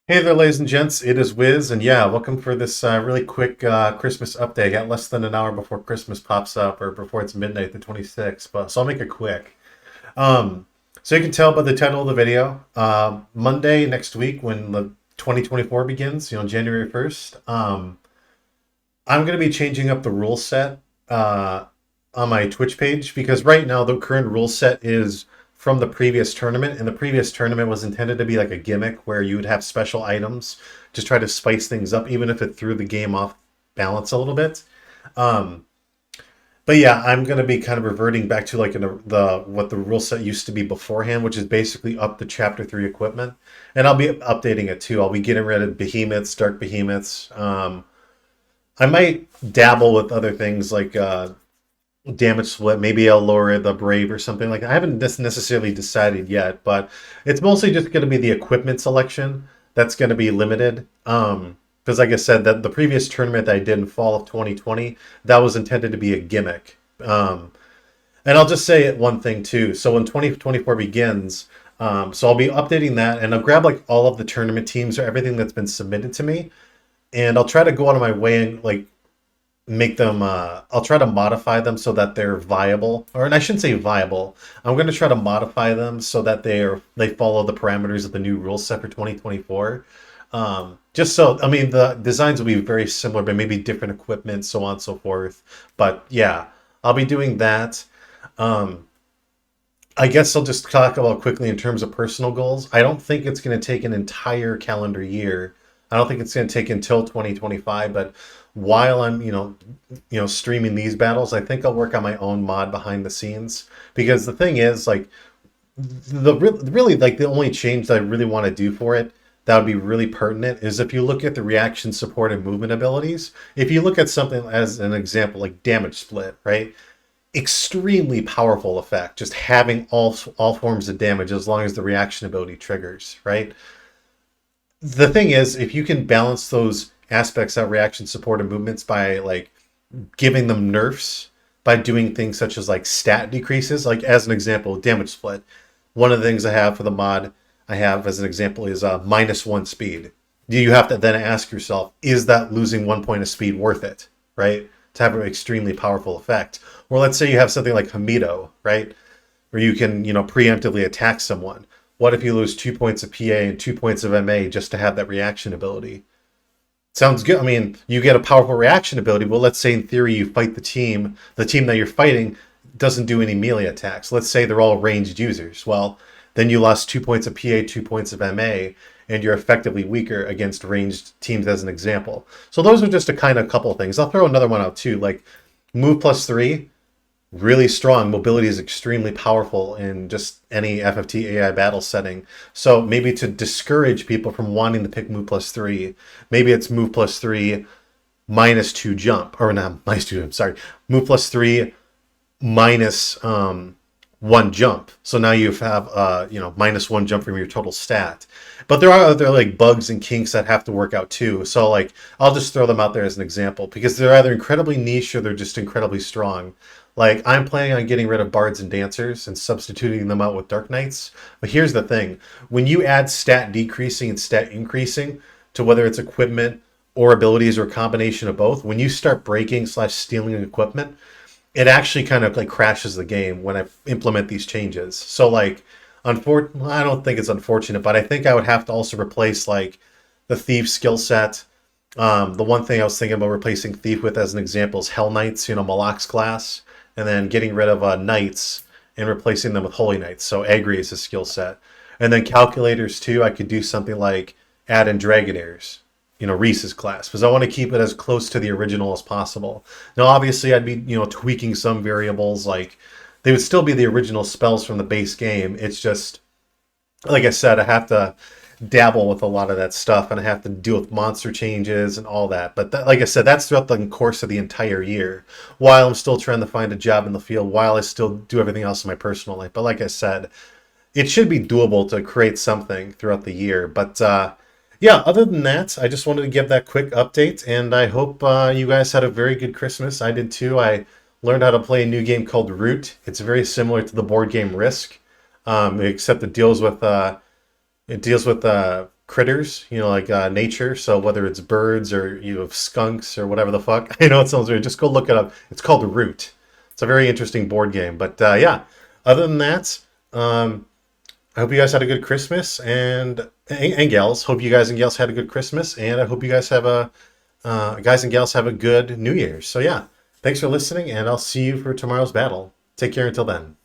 Hey there, ladies and gents. It is Wiz, and yeah, welcome for this really quick Christmas update. Got less than an hour before Christmas pops up, or before it's midnight, the 26th. But so I'll make it quick. Um, so you can tell by the title of the video, Monday next week, when the 2024 begins, January 1st. I'm going to be changing up the rule set on my Twitch page because right now the current rule set is from the previous tournament, and the previous tournament was intended to be like a gimmick where you would have special items to try to spice things up, even if it threw the game off balance a little bit. Um, but yeah, I'm going to be kind of reverting back to like the what the rule set used to be beforehand, which is basically up to Chapter 3 equipment, and I'll be updating it too. I'll be getting rid of behemoths, dark behemoths. I might dabble with other things like damage split. Maybe I'll lower the brave or something like that. I haven't necessarily decided yet, but it's mostly just going to be the equipment selection that's going to be limited. Because like I said, that the previous tournament that I did in fall of 2020, that was intended to be a gimmick. And I'll just say one thing too. So when 2024 begins, so I'll be updating that, and I'll grab like all of the tournament teams or everything that's been submitted to me, and I'll try to go out of my way and like make them I'll try to modify them so that they're viable, or and I shouldn't say viable. I'm going to try to modify them so that they follow the parameters of the new rule set for 2024. Just so, I mean, the designs will be very similar but maybe different equipment, so on and so forth. But yeah, I'll be doing that. um I guess I'll just talk about quickly in terms of personal goals. I don't think it's going to take an entire calendar year. I don't think it's going to take until 2025. But while I'm, streaming these battles, I think I'll work on my own mod behind the scenes. Because the thing is, like, really, like, the only change that I really want to do for it that would be really pertinent is if you look at the reaction, support, and movement abilities. If you look at something as an example, like damage split, right? Extremely powerful effect, just having all forms of damage as long as the reaction ability triggers, right? The thing is, if you can balance those aspects, that reaction, support, and movements, by like giving them nerfs, by doing things such as like stat decreases, like as an example, damage split. One of the things I have for the mod I have as an example is -1 speed. You have to then ask yourself, is that losing 1 point of speed worth it, right? To have an extremely powerful effect. Or let's say you have something like Hamido, right? Where you can, preemptively attack someone. What if you lose 2 points of PA and 2 points of MA just to have that reaction ability? Sounds good. I mean, you get a powerful reaction ability. Well, let's say in theory you fight the team. The team that you're fighting doesn't do any melee attacks. Let's say they're all ranged users. Well, then you lost 2 points of PA, 2 points of MA, and you're effectively weaker against ranged teams as an example. So those are just a kind of couple of things. I'll throw another one out too, like move +3, really strong. Mobility is extremely powerful in just any FFT AI battle setting. So maybe to discourage people from wanting to pick move +3, maybe it's move +3 -2 jump, or not -2. I'm sorry, move +3 minus 1 jump. So now you have -1 jump from your total stat. But there are other like bugs and kinks that have to work out too. So like I'll just throw them out there as an example because they're either incredibly niche or they're just incredibly strong. Like I'm planning on getting rid of bards and dancers and substituting them out with dark knights. But here's the thing: when you add stat decreasing and stat increasing to whether it's equipment or abilities or a combination of both, when you start breaking/stealing equipment, it actually kind of like crashes the game when I implement these changes. So like, I don't think it's unfortunate, but I think I would have to also replace like the thief skill set. The one thing I was thinking about replacing thief with, as an example, is Hell Knights, Malak's class, and then getting rid of knights and replacing them with holy knights. So Agri is a skill set, and then calculators too. I could do something like add in Dragonaires, Reese's class, because I want to keep it as close to the original as possible. Now, obviously, I'd be, tweaking some variables, like they would still be the original spells from the base game. It's just, like I said, I have to dabble with a lot of that stuff, and I have to deal with monster changes and all that. But like I said, that's throughout the course of the entire year, while I'm still trying to find a job in the field, while I still do everything else in my personal life. But like I said, it should be doable to create something throughout the year. But yeah, other than that, I just wanted to give that quick update, and I hope you guys had a very good Christmas. I did too. I learned how to play a new game called Root. It's very similar to the board game Risk, except it deals with critters, like nature. So whether it's birds or you have skunks or whatever the fuck, I know it sounds weird. Just go look it up. It's called Root. It's a very interesting board game. But yeah, other than that, I hope you guys had a good Christmas and gals. Hope you guys and gals had a good Christmas, and I hope you guys have a guys and gals have a good New Year's. So yeah, thanks for listening, and I'll see you for tomorrow's battle. Take care until then.